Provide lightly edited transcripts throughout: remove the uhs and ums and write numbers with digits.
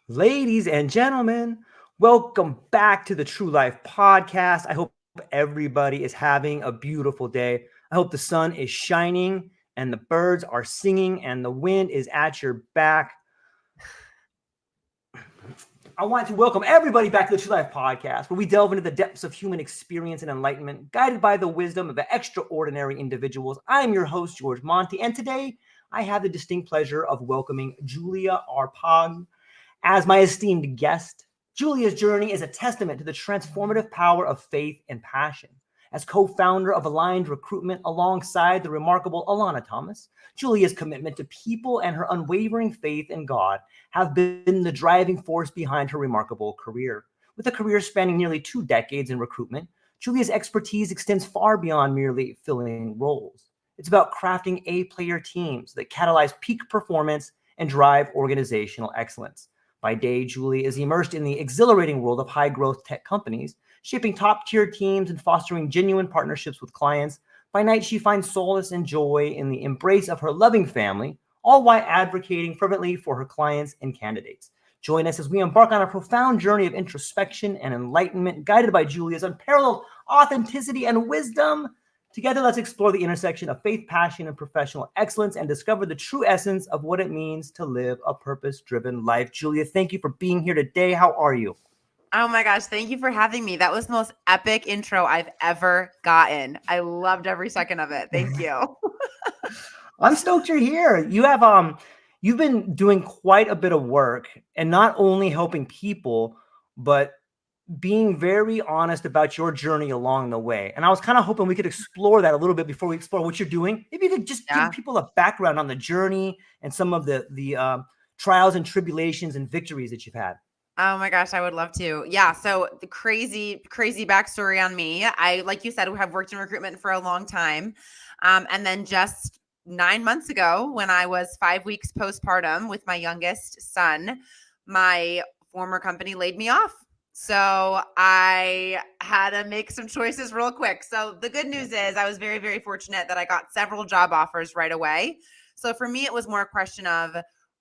Ladies and gentlemen, welcome back to the TrueLife Podcast. I hope everybody is having a beautiful day. I hope the sun is shining and the birds are singing and the wind is at your back. I want to welcome everybody back to the TrueLife Podcast, where we delve into the depths of human experience and enlightenment, guided by the wisdom of extraordinary individuals. I'm your host, George Monty, and today I have the distinct pleasure of welcoming Julia Arpag as my esteemed guest. Julia's journey is a testament to the transformative power of faith and passion. As co-founder of Aligned Recruitment alongside the remarkable Alanna Thomas, Julia's commitment to people and her unwavering faith in God have been the driving force behind her remarkable career. With a career spanning nearly 2 decades in recruitment, Julia's expertise extends far beyond merely filling roles. It's about crafting A-player teams that catalyze peak performance and drive organizational excellence. By day, Julie is immersed in the exhilarating world of high-growth tech companies, shaping top-tier teams and fostering genuine partnerships with clients. By night, she finds solace and joy in the embrace of her loving family, all while advocating fervently for her clients and candidates. Join us as we embark on a profound journey of introspection and enlightenment, guided by Julia's unparalleled authenticity and wisdom. Together, let's explore the intersection of faith, passion, and professional excellence and discover the true essence of what it means to live a purpose-driven life. Julia, thank you for being here today. How are you? Oh my gosh, thank you for having me. That was the most epic intro I've ever gotten. I loved every second of it. Thank you. I'm stoked you're here. You've been doing quite a bit of work and not only helping people, but being very honest about your journey along the way. And I was kind of hoping we could explore that a little bit before we explore what you're doing. Maybe you could just give people a background on the journey and some of the trials and tribulations and victories that you've had. Oh my gosh, I would love to. Yeah. So the crazy backstory on me. I, like you said, have worked in recruitment for a long time. And then just 9 months ago, when I was 5 weeks postpartum with my youngest son, my former company laid me off. So I had to make some choices real quick. So the good news is I was very, very fortunate that I got several job offers right away. So for me, it was more a question of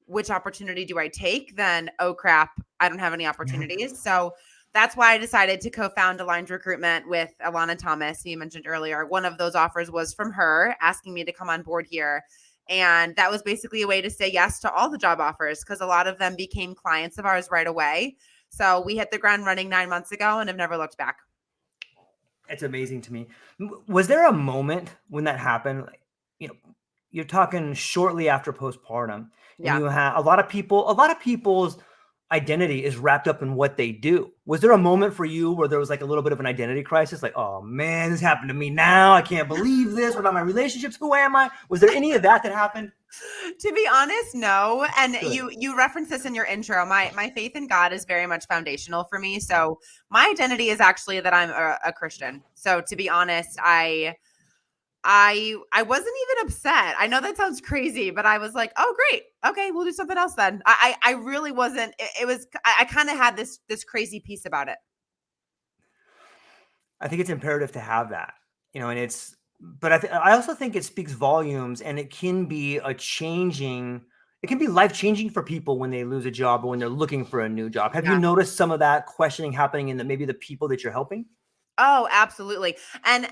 which opportunity do I take than, oh crap, I don't have any opportunities. So that's why I decided to co-found Aligned Recruitment with Alanna Thomas, who you mentioned earlier. One of those offers was from her asking me to come on board here. And that was basically a way to say yes to all the job offers because a lot of them became clients of ours right away. So we hit the ground running 9 months ago and have never looked back. It's amazing to me. Was there a moment when that happened? You're talking shortly after postpartum, and you have a lot of people's identity is wrapped up in what they do. Was there a moment for you where there was like a little bit of an identity crisis? Like, oh man, this happened to me now. I can't believe this. What about my relationships? Who am I? Was there any of that happened? To be honest, no. And you referenced this in your intro. My faith in God is very much foundational for me. So my identity is actually that I'm a Christian. So to be honest, I wasn't even upset. I know that sounds crazy, but I was like, oh, great. Okay, we'll do something else then. I really wasn't. It was, I kind of had this crazy piece about it. I think it's imperative to have that, and it's, but I also think it speaks volumes, and it can be life-changing for people when they lose a job or when they're looking for a new job. Have you noticed some of that questioning happening in maybe the people that you're helping? Oh, absolutely. And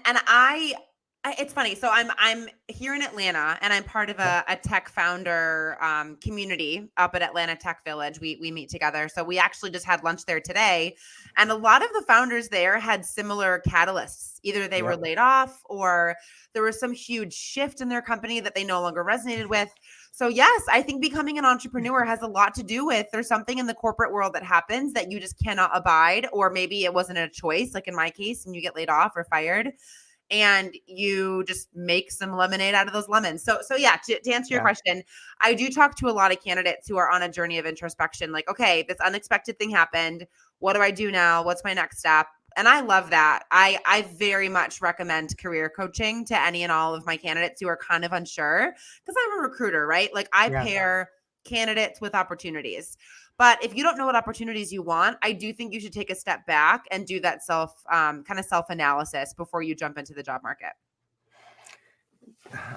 it's funny. So I'm here in Atlanta and I'm part of a tech founder community up at Atlanta Tech Village. We meet together. So we actually just had lunch there today. And a lot of the founders there had similar catalysts. Either they were laid off or there was some huge shift in their company that they no longer resonated with. So yes, I think becoming an entrepreneur has a lot to do with there's something in the corporate world that happens that you just cannot abide, or maybe it wasn't a choice, like in my case, and you get laid off or fired. And you just make some lemonade out of those lemons. So yeah, to answer your question, I do talk to a lot of candidates who are on a journey of introspection. Like, okay, this unexpected thing happened. What do I do now? What's my next step? And I love that. I very much recommend career coaching to any and all of my candidates who are kind of unsure, because I'm a recruiter, right? Like I pair candidates with opportunities. But if you don't know what opportunities you want, I do think you should take a step back and do that self-analysis before you jump into the job market.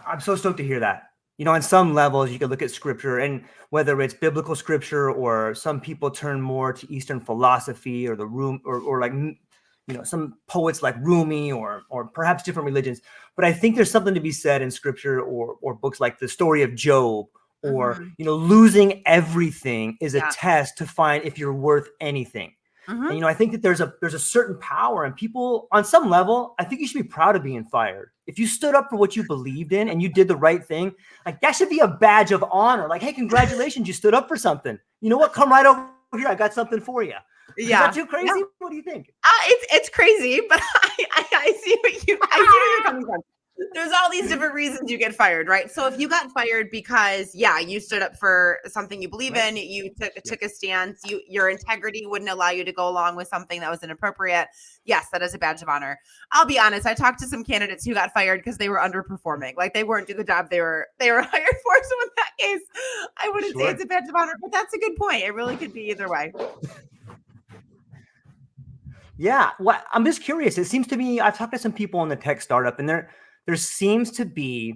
I'm so stoked to hear that. on some levels, you could look at scripture, and whether it's biblical scripture or some people turn more to Eastern philosophy or the room or like, some poets like Rumi or perhaps different religions. But I think there's something to be said in scripture or books like the story of Job or, losing everything is a test to find if you're worth anything. And, I think that there's a certain power, and people on some level, I think you should be proud of being fired. If you stood up for what you believed in and you did the right thing, like that should be a badge of honor. Like, hey, congratulations, you stood up for something. You know what? Come right over here. I got something for you. Is that too crazy? Yeah. What do you think? It's crazy, but I see what you're coming from. There's all these different reasons you get fired, right? So if you got fired because, you stood up for something you believe in, you took a stance, your integrity wouldn't allow you to go along with something that was inappropriate. Yes, that is a badge of honor. I'll be honest. I talked to some candidates who got fired because they were underperforming. Like they weren't doing the job they were hired for. So in that case, I wouldn't say it's a badge of honor, but that's a good point. It really could be either way. Yeah. Well, I'm just curious. It seems to me, I've talked to some people in the tech startup, and there seems to be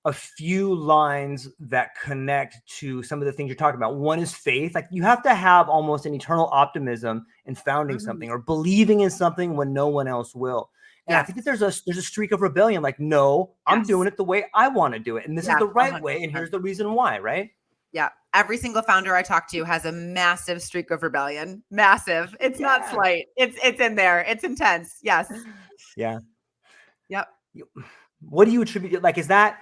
a few lines that connect to some of the things you're talking about. One is faith. Like you have to have almost an eternal optimism in founding something or believing in something when no one else will. And I think that there's a streak of rebellion. Like, no, I'm doing it the way I want to do it. And this is the right 100%. Way. And here's the reason why, right? Yeah. Every single founder I talk to has a massive streak of rebellion. Massive. It's not slight. It's in there. It's intense. Yes. Yeah. Yep. What do you attribute? Like, is that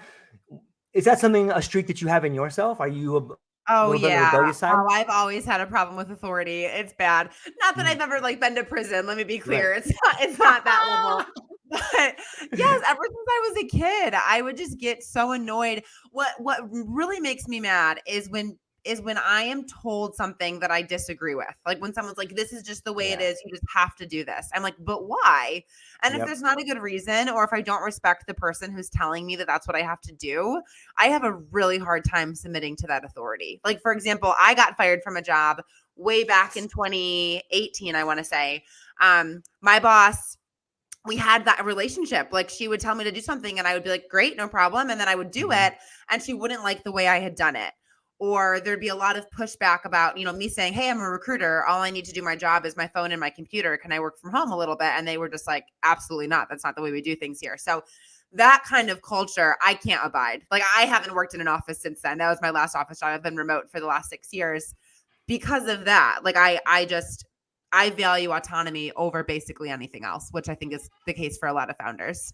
something, a streak that you have in yourself? Are you a little bit on the rebellious side? Oh, I've always had a problem with authority. It's bad. Not that I've ever been to prison. Let me be clear. Right. It's not that level. But yes, ever since I was a kid, I would just get so annoyed. What really makes me mad is when I am told something that I disagree with. Like when someone's like, this is just the way it is. You just have to do this. I'm like, but why? And if there's not a good reason, or if I don't respect the person who's telling me that that's what I have to do, I have a really hard time submitting to that authority. Like, for example, I got fired from a job way back in 2018, I want to say. My boss, we had that relationship. Like she would tell me to do something and I would be like, great, no problem. And then I would do it and she wouldn't like the way I had done it. Or there'd be a lot of pushback about, me saying, hey, I'm a recruiter. All I need to do my job is my phone and my computer. Can I work from home a little bit? And they were just like, absolutely not. That's not the way we do things here. So that kind of culture, I can't abide. Like I haven't worked in an office since then. That was my last office job. I've been remote for the last 6 years because of that. Like I value autonomy over basically anything else, which I think is the case for a lot of founders.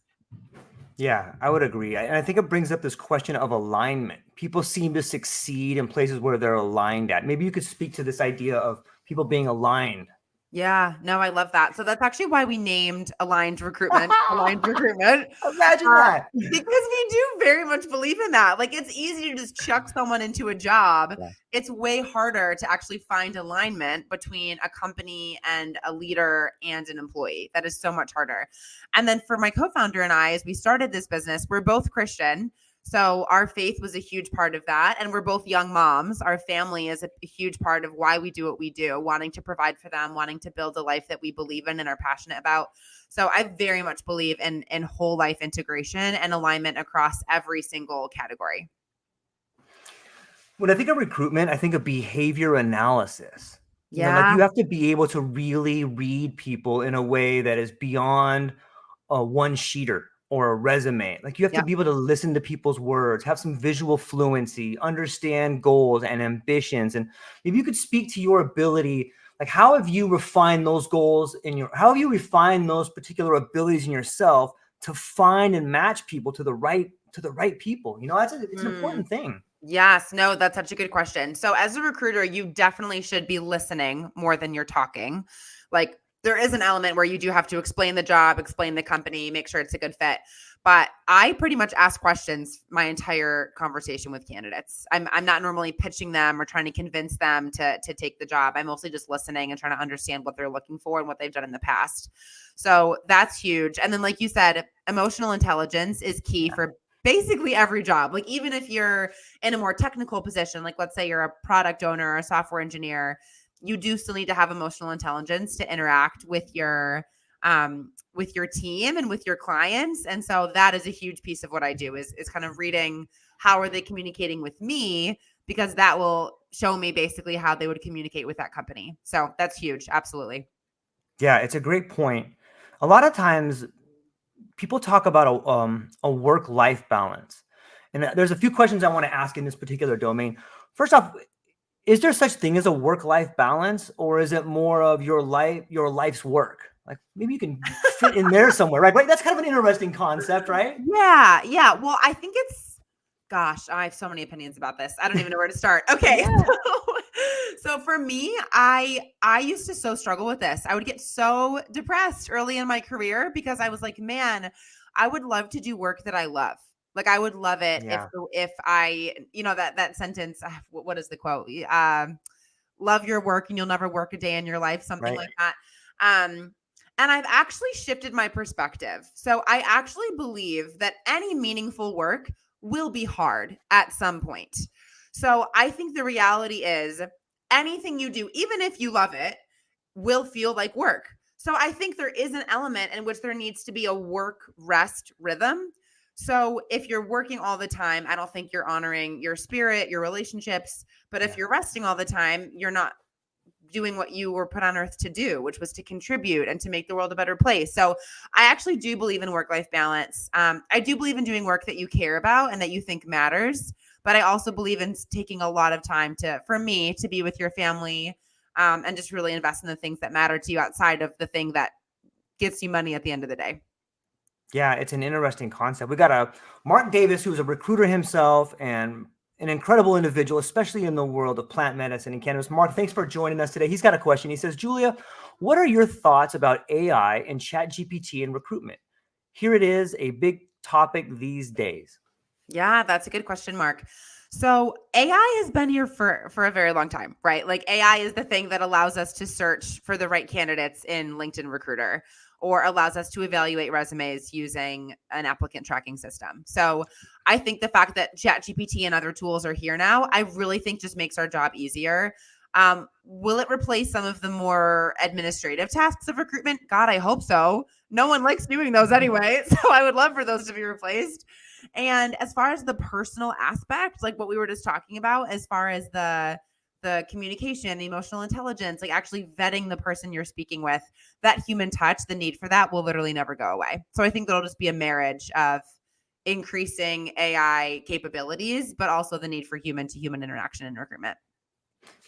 Yeah, I would agree. And I think it brings up this question of alignment. People seem to succeed in places where they're aligned at. Maybe you could speak to this idea of people being aligned. Yeah, no, I love that. So that's actually why we named Aligned Recruitment. Aligned Recruitment. Imagine that. Because we do very much believe in that. Like it's easy to just chuck someone into a job. Yeah. It's way harder to actually find alignment between a company and a leader and an employee. That is so much harder. And then for my co-founder and I, as we started this business, we're both Christian. So our faith was a huge part of that. And we're both young moms. Our family is a huge part of why we do what we do, wanting to provide for them, wanting to build a life that we believe in and are passionate about. So I very much believe in whole life integration and alignment across every single category. When I think of recruitment, I think of behavior analysis. Yeah. You have to be able to really read people in a way that is beyond a one-sheeter or a resume. Like you have to be able to listen to people's words, have some visual fluency, understand goals and ambitions. And if you could speak to your ability, like how have you refined those goals how have you refined those particular abilities in yourself to find and match people to the right people? It's an important thing. Yes, no, that's such a good question. So as a recruiter, you definitely should be listening more than you're talking. Like there is an element where you do have to explain the job, explain the company, make sure it's a good fit. But I pretty much ask questions my entire conversation with candidates. I'm not normally pitching them or trying to convince them to take the job. I'm mostly just listening and trying to understand what they're looking for and what they've done in the past. So that's huge. And then like you said, emotional intelligence is key for basically every job. Like even if you're in a more technical position, like let's say you're a product owner or a software engineer, you do still need to have emotional intelligence to interact with your team and with your clients. And so that is a huge piece of what I do is kind of reading how are they communicating with me? Because that will show me basically how they would communicate with that company. So that's huge. Absolutely. Yeah, it's a great point. A lot of times people talk about a work-life balance. And there's a few questions I want to ask in this particular domain. First off, is there such thing as a work-life balance, or is it more of your life's work? Like maybe you can fit in there somewhere, right? Right. That's kind of an interesting concept, right? Yeah. Yeah. Well, I think gosh, I have so many opinions about this. I don't even know where to start. Okay. Yeah. So for me, I used to so struggle with this. I would get so depressed early in my career because I was like, man, I would love to do work that I love. Like I would love it Yeah. if I, that sentence, what is the quote? Love your work and you'll never work a day in your life, something Right. like that. And I've actually shifted my perspective. So I actually believe that any meaningful work will be hard at some point. So I think the reality is anything you do, even if you love it, will feel like work. So I think there is an element in which there needs to be a work rest rhythm. So if you're working all the time, I don't think you're honoring your spirit, your relationships. But if you're resting all the time, you're not doing what you were put on earth to do, which was to contribute and to make the world a better place. So I actually do believe in work-life balance. I do believe in doing work that you care about and that you think matters. But I also believe in taking a lot of time for me to be with your family and just really invest in the things that matter to you outside of the thing that gets you money at the end of the day. Yeah, it's an interesting concept. We got a Mark Davis, who's a recruiter himself and an incredible individual, especially in the world of plant medicine and cannabis. Mark, thanks for joining us today. He's got a question. He says, Julia, what are your thoughts about AI and ChatGPT in recruitment? Here it is, a big topic these days. Yeah, that's a good question, Mark. So AI has been here for a very long time, right? Like AI is the thing that allows us to search for the right candidates in LinkedIn Recruiter or allows us to evaluate resumes using an applicant tracking system. So I think the fact that ChatGPT and other tools are here now, I really think just makes our job easier. Will it replace some of the more administrative tasks of recruitment? God, I hope so. No one likes doing those anyway. So I would love for those to be replaced. And as far as the personal aspect, like what we were just talking about, as far as the communication, the emotional intelligence, like actually vetting the person you're speaking with, that human touch, the need for that will literally never go away. So I think that'll just be a marriage of increasing AI capabilities, but also the need for human to human interaction in recruitment.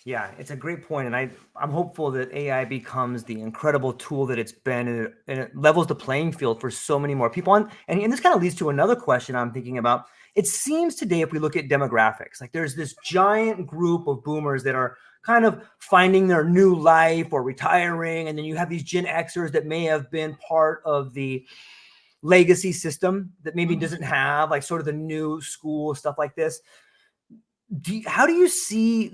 Yeah, it's a great point. And I'm hopeful that AI becomes the incredible tool that it's been, and it levels the playing field for so many more people. And this kind of leads to another question I'm thinking about. It seems today, if we look at demographics, like there's this giant group of boomers that are kind of finding their new life or retiring. And then you have these Gen Xers that may have been part of the legacy system that maybe doesn't have like sort of the new school stuff like this. How do you see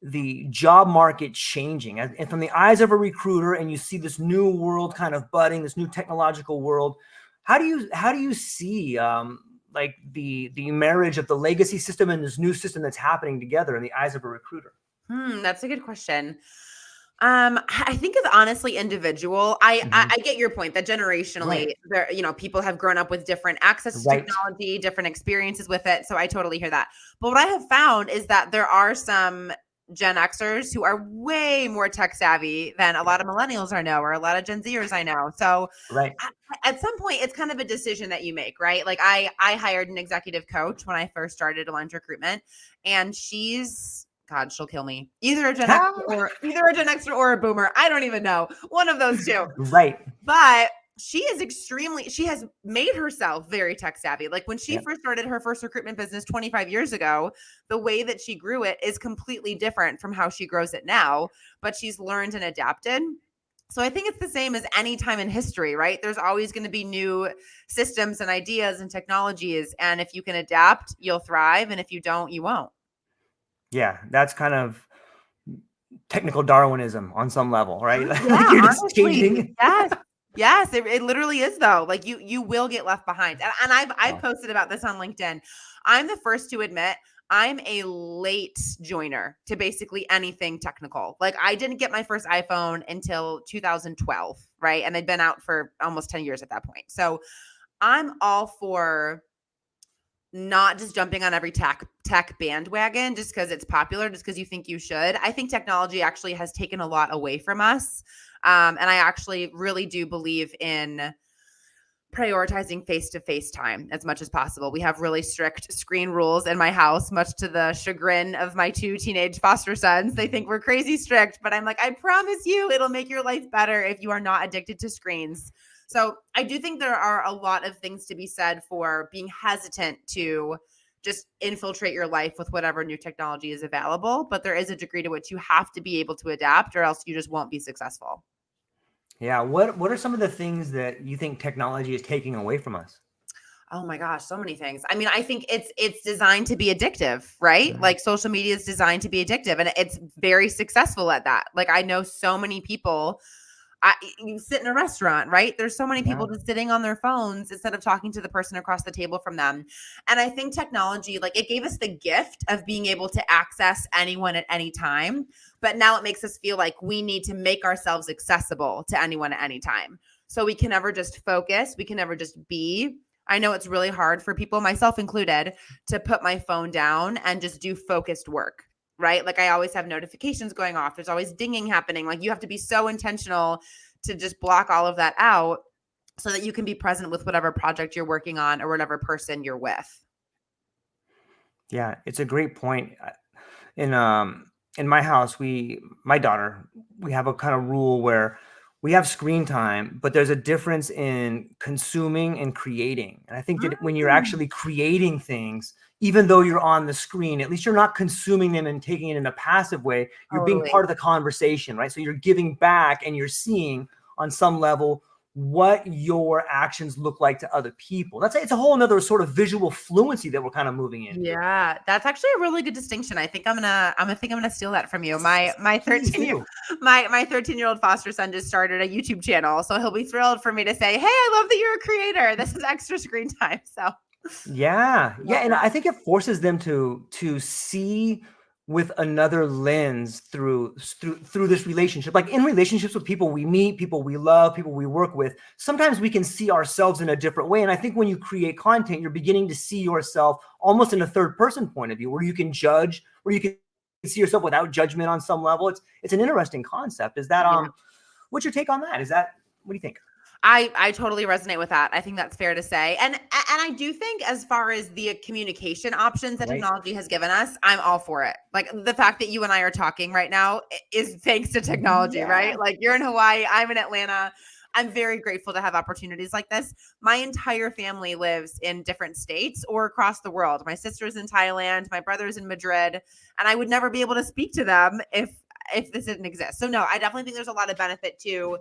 the job market changing, and from the eyes of a recruiter, and you see this new world kind of budding, this new technological world? How do you see like the marriage of the legacy system and this new system that's happening together in the eyes of a recruiter? That's a good question. I think it's honestly individual. I get your point that generationally, Right. there, people have grown up with different access to Right. technology, different experiences with it. So I totally hear that. But what I have found is that there are some Gen Xers who are way more tech savvy than a lot of millennials I know, or a lot of Gen Zers I know. So Right. at some point, it's kind of a decision that you make, right? Like I hired an executive coach when I first started Aligned Recruitment, and God, she'll kill me. Either a Gen Xer or a boomer. I don't even know. One of those two. Right. But she has made herself very tech savvy. Like when she Yep. first started her first recruitment business 25 years ago, the way that she grew it is completely different from how she grows it now, but she's learned and adapted. So I think it's the same as any time in history, right? There's always going to be new systems and ideas and technologies. And if you can adapt, you'll thrive. And if you don't, you won't. Yeah, that's kind of technical Darwinism on some level, right? Yeah, Like you're just honestly, changing. yes, it literally is though. Like you will get left behind, and I've Wow. posted about this on LinkedIn. I'm the first to admit I'm a late joiner to basically anything technical. Like I didn't get my first iPhone until 2012, right? And they'd been out for almost 10 years at that point. So I'm all for not just jumping on every tech bandwagon just because it's popular, just because you think you should. I think technology actually has taken a lot away from us. And I actually really do believe in prioritizing face-to-face time as much as possible. We have really strict screen rules in my house, much to the chagrin of my 2 teenage foster sons. They think we're crazy strict, but I'm like, I promise you, it'll make your life better if you are not addicted to screens. So I do think there are a lot of things to be said for being hesitant to just infiltrate your life with whatever new technology is available. But there is a degree to which you have to be able to adapt, or else you just won't be successful. Yeah. What are some of the things that you think technology is taking away from us? Oh my gosh, so many things. I mean, I think it's designed to be addictive, right? Mhm. Like social media is designed to be addictive, and it's very successful at that. Like I know so many people. You sit in a restaurant, right? There's so many Yeah. people just sitting on their phones instead of talking to the person across the table from them. And I think technology, like it gave us the gift of being able to access anyone at any time. But now it makes us feel like we need to make ourselves accessible to anyone at any time. So we can never just focus. We can never just be. I know it's really hard for people, myself included, to put my phone down and just do focused work. Right? Like I always have notifications going off. There's always dinging happening. Like you have to be so intentional to just block all of that out so that you can be present with whatever project you're working on or whatever person you're with. Yeah, it's a great point. In my house, my daughter, we have a kind of rule where we have screen time, but there's a difference in consuming and creating. And I think that when you're actually creating things, even though you're on the screen, at least you're not consuming them and taking it in a passive way. You're being Totally. part of the conversation, right? So you're giving back and you're seeing on some level what your actions look like to other people. It's a whole another sort of visual fluency that we're kind of moving into. Yeah, that's actually a really good distinction. I think I'm gonna steal that from you. My 13-year-old foster son just started a YouTube channel, so he'll be thrilled for me to say, "Hey, I love that you're a creator. This is extra screen time." So Yeah. love Yeah. And that. I think it forces them to see with another lens through this relationship. Like in relationships with people we meet, people we love, people we work with, sometimes we can see ourselves in a different way. And I think when you create content, you're beginning to see yourself almost in a third person point of view, where you can judge, where you can see yourself without judgment on some level. It's an interesting concept. Is that Yeah. what's your take on that? What do you think? I totally resonate with that. I think that's fair to say. And I do think as far as the communication options that Right. technology has given us, I'm all for it. Like the fact that you and I are talking right now is thanks to technology, Yeah. right? Like you're in Hawaii, I'm in Atlanta. I'm very grateful to have opportunities like this. My entire family lives in different states or across the world. My sister's in Thailand, my brother's in Madrid, and I would never be able to speak to them if this didn't exist. So no, I definitely think there's a lot of benefit to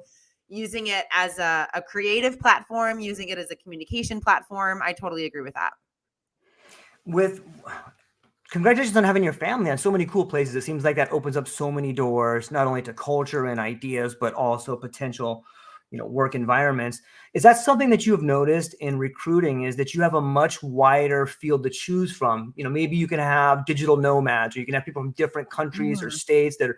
using it as a creative platform, using it as a communication platform. I totally agree with that. With Congratulations on having your family on so many cool places. It seems like that opens up so many doors, not only to culture and ideas, but also potential, work environments. Is that something that you have noticed in recruiting, is that you have a much wider field to choose from? Maybe you can have digital nomads, or you can have people from different countries or states that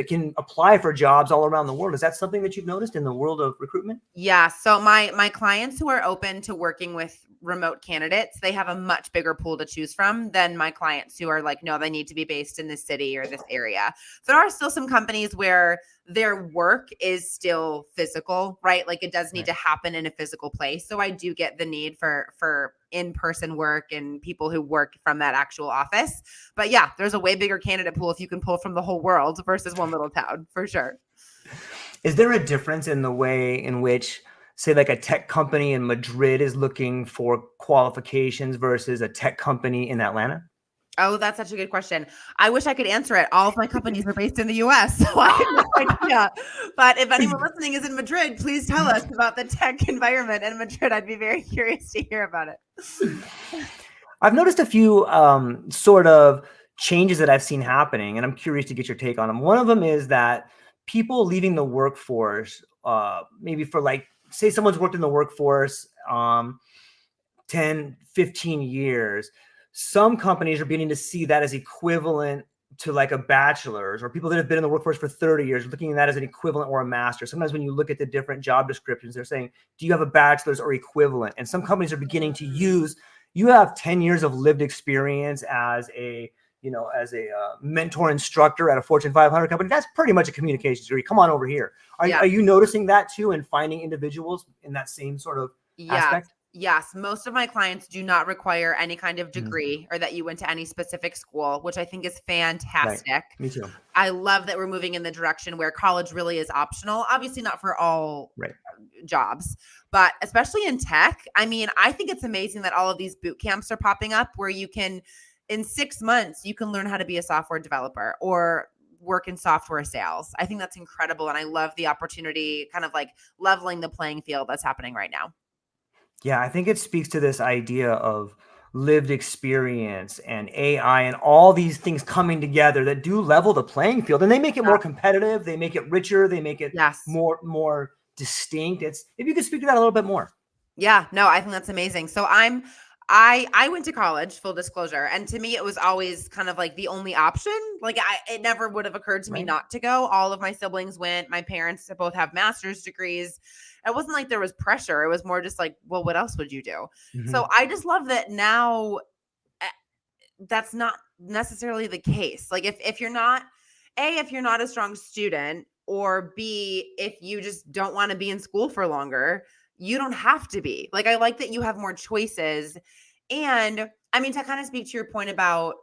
can apply for jobs all around the world. Is that something that you've noticed in the world of recruitment? Yeah. So my clients who are open to working with remote candidates, they have a much bigger pool to choose from than my clients who are like, no, they need to be based in this city or this area. There are still some companies where their work is still physical, right? Like it does need to happen in a physical place. So I do get the need for in-person work and people who work from that actual office. But yeah, there's a way bigger candidate pool if you can pull from the whole world versus one little town, for sure. Is there a difference in the way in which, say, like a tech company in Madrid is looking for qualifications versus a tech company in Atlanta? Oh, that's such a good question. I wish I could answer it. All of my companies are based in the US, so I have no idea. But if anyone listening is in Madrid, please tell us about the tech environment in Madrid. I'd be very curious to hear about it. I've noticed a few sort of changes that I've seen happening, and I'm curious to get your take on them. One of them is that people leaving the workforce, maybe for say someone's worked in the workforce 10, 15 years, some companies are beginning to see that as equivalent to like a bachelor's, or people that have been in the workforce for 30 years, looking at that as an equivalent or a master. Sometimes when you look at the different job descriptions, they're saying, do you have a bachelor's or equivalent? And some companies are beginning to use you have 10 years of lived experience as a mentor instructor at a Fortune 500 company. That's pretty much a communications degree. Come on over here. Are you noticing that too, and finding individuals in that same sort of aspect? Yes. Most of my clients do not require any kind of Mm-hmm. degree or that you went to any specific school, which I think is fantastic. Right. Me too. I love that we're moving in the direction where college really is optional. Obviously not for all jobs, but especially in tech. I mean, I think it's amazing that all of these boot camps are popping up where you can, in 6 months, you can learn how to be a software developer or work in software sales. I think that's incredible. And I love the opportunity, kind of like leveling the playing field that's happening right now. Yeah, I think it speaks to this idea of lived experience and AI and all these things coming together that do level the playing field, and they make it more competitive. They make it richer. They make it more distinct. If you could speak to that a little bit more. Yeah, no, I think that's amazing. So I went to college, full disclosure, and to me it was always kind of like the only option. Like it never would have occurred to me not to go. All of my siblings went. My parents both have master's degrees. It wasn't like there was pressure. It was more just like, well, what else would you do? Mm-hmm. So I just love that now that's not necessarily the case. Like if you're not a strong student, or B, if you just don't want to be in school for longer, you don't have to be. Like, I like that you have more choices. And I mean, to kind of speak to your point about,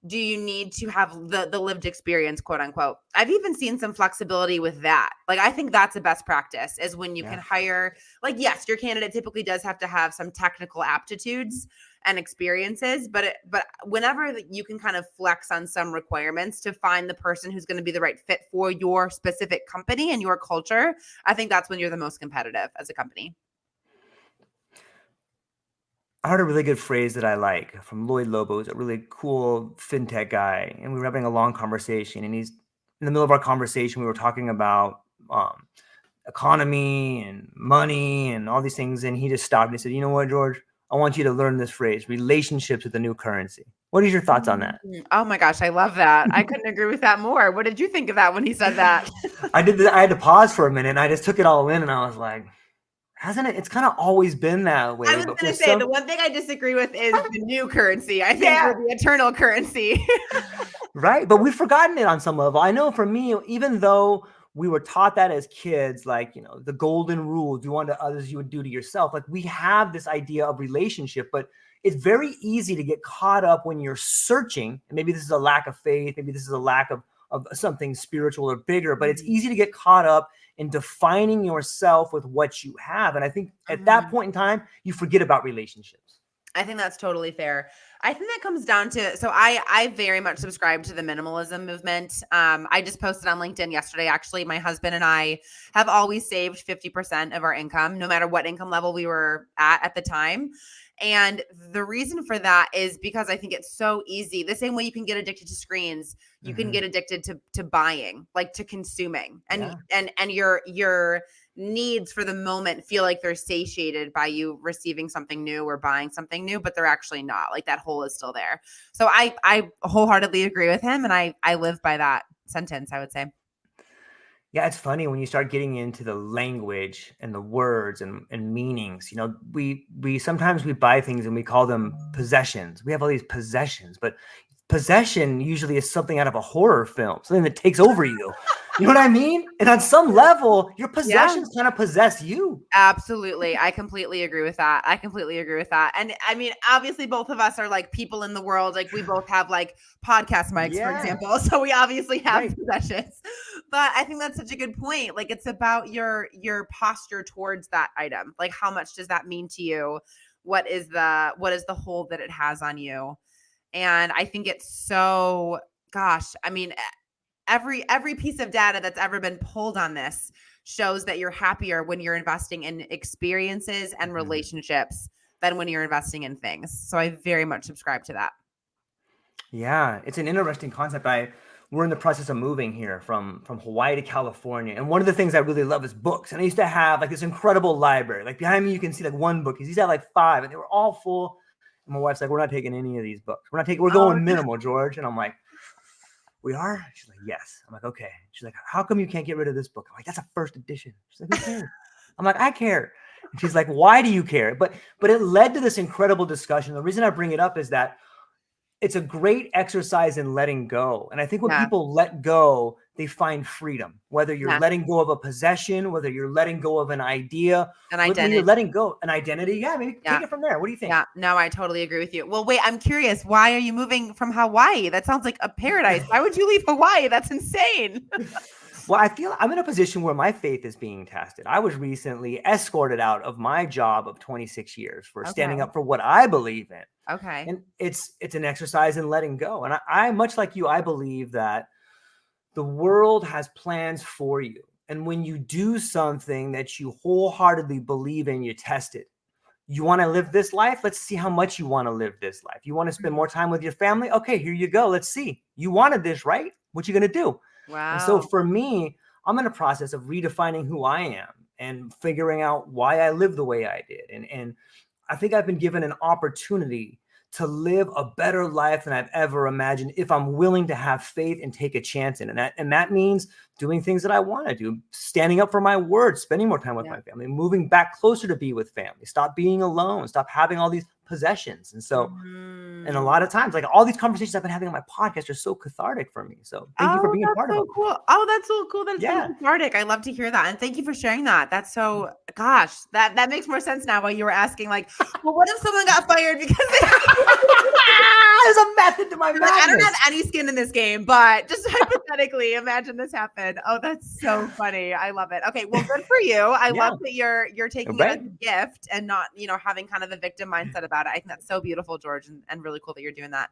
do you need to have the lived experience, quote unquote? I've even seen some flexibility with that. Like, I think that's a best practice, is when you can hire, like, yes, your candidate typically does have to have some technical aptitudes and experiences, but whenever you can kind of flex on some requirements to find the person who's going to be the right fit for your specific company and your culture, I think that's when you're the most competitive as a company. I heard a really good phrase that I like from Lloyd Lobo, a really cool fintech guy. And we were having a long conversation, and he's in the middle of our conversation. We were talking about economy and money and all these things. And he just stopped and he said, "You know what, George, I want you to learn this phrase, relationships with the new currency." What is your thoughts on that? Oh my gosh, I love that. I couldn't agree with that more. What did you think of that when he said that? I had to pause for a minute, and I just took it all in, and I was like, hasn't it? It's kind of always been that way. I was going to say, the one thing I disagree with is the new currency. I think we're the eternal currency. Right. But we've forgotten it on some level. I know for me, even though we were taught that as kids, like, the golden rule, do unto others you would do to yourself. Like, we have this idea of relationship, but it's very easy to get caught up when you're searching. And maybe this is a lack of faith. Maybe this is a lack of something spiritual or bigger, but it's easy to get caught up in defining yourself with what you have. And I think at that point in time, you forget about relationships. I think that's totally fair. I think that comes down to, so I very much subscribe to the minimalism movement. I just posted on LinkedIn yesterday, actually. My husband and I have always saved 50% of our income, no matter what income level we were at the time. And the reason for that is because I think it's so easy. The same way you can get addicted to screens, you can get addicted to buying, like to consuming, and your needs for the moment feel like they're satiated by you receiving something new or buying something new, but they're actually not. Like, that hole is still there. So I wholeheartedly agree with him, and I live by that sentence, I would say. Yeah, it's funny when you start getting into the language and the words and meanings. We sometimes we buy things and we call them possessions. We have all these possessions, but possession usually is something out of a horror film, something that takes over you. You know what I mean? And on some level, your possessions kind of possess you. Absolutely. I completely agree with that. And I mean, obviously both of us are like people in the world. Like, we both have like podcast mics, for example. So we obviously have possessions. But I think that's such a good point. Like, it's about your posture towards that item. Like, how much does that mean to you? What is the hold that it has on you? And I think it's so, gosh, I mean, every piece of data that's ever been pulled on this shows that you're happier when you're investing in experiences and relationships than when you're investing in things. So I very much subscribe to that. Yeah, it's an interesting concept. We're in the process of moving here from Hawaii to California. And one of the things I really love is books. And I used to have like this incredible library. Like, behind me, you can see like one book. He's had like 5, and they were all full. And my wife's like, "We're not taking any of these books. We're going minimal, George." And I'm like, "We are?" She's like, "Yes." I'm like, "Okay." She's like, "How come you can't get rid of this book?" I'm like, "That's a first edition." She's like, "Who cares?" I'm like, "I care." And she's like, why do you care? But it led to this incredible discussion. The reason I bring it up is that it's a great exercise in letting go. And I think when people let go, they find freedom, whether you're letting go of a possession, whether you're letting go of an idea, an when identity. you're letting go an identity. Yeah, maybe take it from there. What do you think? Yeah, no, I totally agree with you. Well, wait, I'm curious. Why are you moving from Hawaii? That sounds like a paradise. Why would you leave Hawaii? That's insane. Well, I feel I'm in a position where my faith is being tested. I was recently escorted out of my job of 26 years for standing up for what I believe in. Okay. And it's an exercise in letting go. And I much like you, I believe that the world has plans for you. And when you do something that you wholeheartedly believe in, you test it. You want to live this life? Let's see how much you want to live this life. You want to spend more time with your family? Okay, here you go. Let's see. You wanted this, right? What you going to do? Wow. And so for me, I'm in a process of redefining who I am and figuring out why I live the way I did. And I think I've been given an opportunity to live a better life than I've ever imagined if I'm willing to have faith and take a chance in it. And that means doing things that I want to do, standing up for my word, spending more time with my family, moving back closer to be with family, stop being alone, stop having all these possessions. And so, and a lot of times, like all these conversations I've been having on my podcast are so cathartic for me. So thank you for being a part of it. Cool. Oh, that's so cool. That's so cathartic. I love to hear that. And thank you for sharing that. That's so, gosh, that makes more sense now while you were asking, like, well, what if someone got fired because there's a method to my madness. I don't have any skin in this game, but just hypothetically, imagine this happened. Oh, that's so funny. I love it. Okay, well, good for you. I love that you're taking it as a gift and not, having kind of the victim mindset about it. I think that's so beautiful, George, and really cool that you're doing that.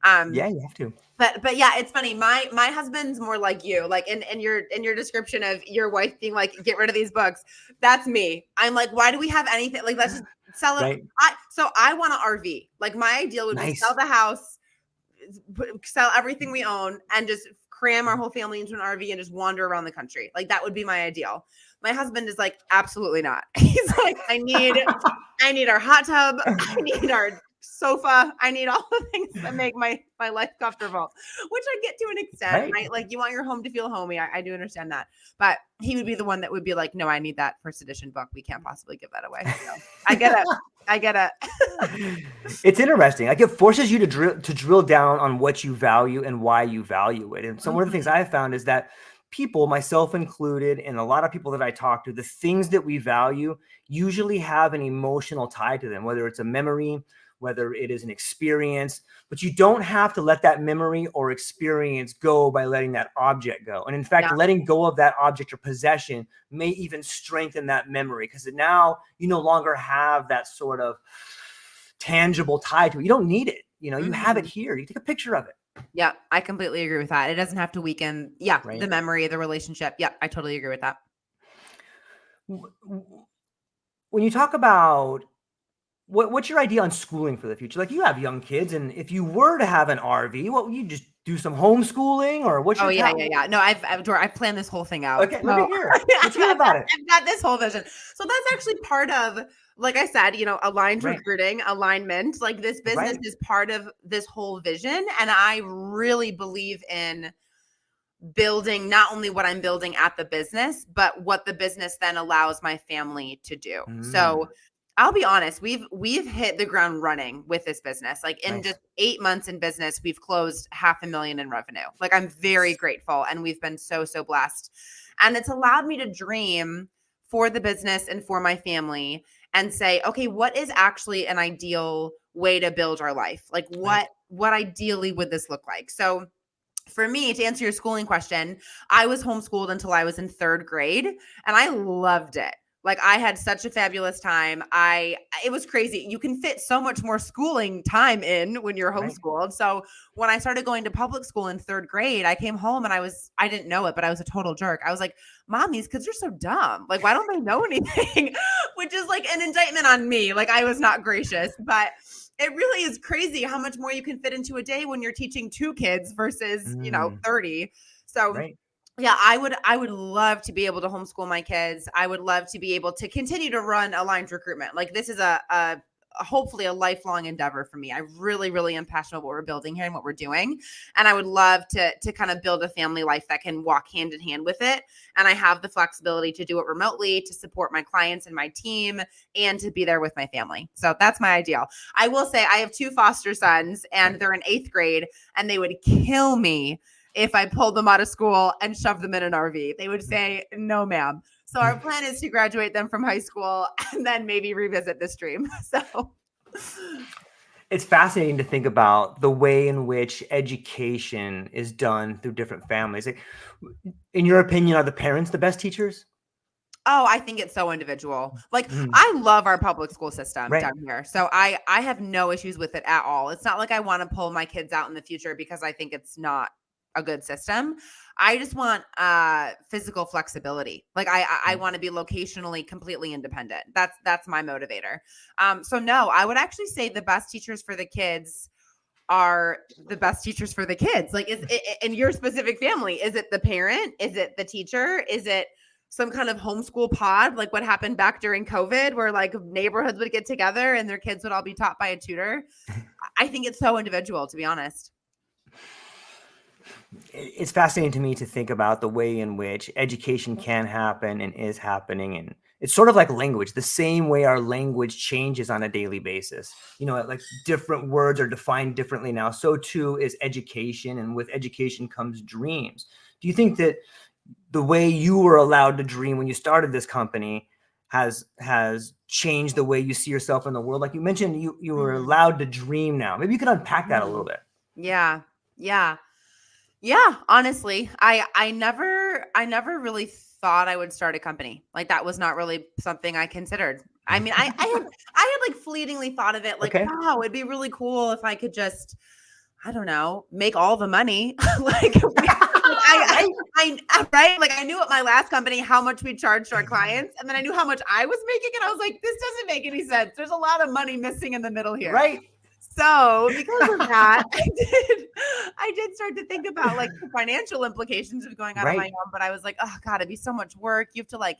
Yeah, you have to. But yeah, it's funny. My husband's more like you, like in your description of your wife being like, get rid of these books. That's me. I'm like, why do we have anything? Like, let's just sell it. Right. So I want an RV. Like my ideal would be sell the house, sell everything we own, and just cram our whole family into an RV and just wander around the country. Like that would be my ideal. My husband is like, absolutely not. He's like, I need our hot tub. I need our sofa. I need all the things that make my life comfortable, which I get to an extent, right? Like you want your home to feel homey. I do understand that, but he would be the one that would be like, no, I need that first edition book. We can't possibly give that away. So I get it. It's interesting. Like it forces you to drill down on what you value and why you value it. And so one of the things I've found is that people, myself included, and a lot of people that I talk to, the things that we value usually have an emotional tie to them, whether it's a memory, whether it is an experience, but you don't have to let that memory or experience go by letting that object go. And in fact, letting go of that object or possession may even strengthen that memory because now you no longer have that sort of tangible tie to it. You don't need it. You have it here. You take a picture of it. Yeah, I completely agree with that. It doesn't have to weaken, the memory, the relationship. Yeah, I totally agree with that. When you talk about what's your idea on schooling for the future? Like you have young kids, and if you were to have an RV, what would you just do some homeschooling or what's your yeah. No, I've planned this whole thing out. Okay, let me hear. Let's hear about it. I've got this whole vision. So that's actually part of, like I said, aligned recruiting, alignment. Like this business is part of this whole vision. And I really believe in building not only what I'm building at the business, but what the business then allows my family to do. So I'll be honest, we've hit the ground running with this business. Like in just 8 months in business, we've closed $500,000 in revenue. Like I'm very grateful, and we've been so blessed. And it's allowed me to dream for the business and for my family and say, okay, what is actually an ideal way to build our life? Like what ideally would this look like? So for me, to answer your schooling question, I was homeschooled until I was in 3rd grade, and I loved it. Like I had such a fabulous time. It was crazy. You can fit so much more schooling time in when you're homeschooled. So when I started going to public school in 3rd grade, I came home and I didn't know it, but I was a total jerk. I was like, Mom, these kids are so dumb. Like, why don't they know anything? Which is like an indictment on me. Like I was not gracious, but it really is crazy how much more you can fit into a day when you're teaching 2 kids versus, 30. So yeah, I would love to be able to homeschool my kids. I would love to be able to continue to run Aligned Recruitment. Like this is a hopefully a lifelong endeavor for me. I really, really am passionate about what we're building here and what we're doing. And I would love to kind of build a family life that can walk hand in hand with it. And I have the flexibility to do it remotely, to support my clients and my team, and to be there with my family. So that's my ideal. I will say I have 2 foster sons and they're in 8th grade, and they would kill me if I pulled them out of school and shoved them in an RV. They would say, no, ma'am. So our plan is to graduate them from high school and then maybe revisit this dream. So it's fascinating to think about the way in which education is done through different families. Like, in your opinion, are the parents the best teachers? Oh, I think it's so individual. Like, I love our public school system down here. So I have no issues with it at all. It's not like I want to pull my kids out in the future because I think it's not a good system. I just want physical flexibility. Like I want to be locationally completely independent. That's my motivator. So no, I would actually say the best teachers for the kids are the best teachers for the kids. Like, is it, in your specific family, is it the parent? Is it the teacher? Is it some kind of homeschool pod, like what happened back during COVID, where like neighborhoods would get together and their kids would all be taught by a tutor? I think it's so individual, to be honest. It's fascinating to me to think about the way in which education can happen and is happening. And it's sort of like language, the same way our language changes on a daily basis. You know, like different words are defined differently now. So too is education. And with education comes dreams. Do you think that the way you were allowed to dream when you started this company has changed the way you see yourself in the world? Like you mentioned, you were allowed to dream now. Maybe you could unpack that a little bit. Yeah. Honestly, I never really thought I would start a company. Like that was not really something I considered. I mean, I had like fleetingly thought of it, like, wow, it'd be really cool if I could just, I don't know, make all the money. Like, right? Like I knew at my last company how much we charged our clients, and then I knew how much I was making, and I was like, this doesn't make any sense. There's a lot of money missing in the middle here. Right. So because of that, I did start to think about like the financial implications of going out on my own. But I was like, oh God, it'd be so much work. You have to like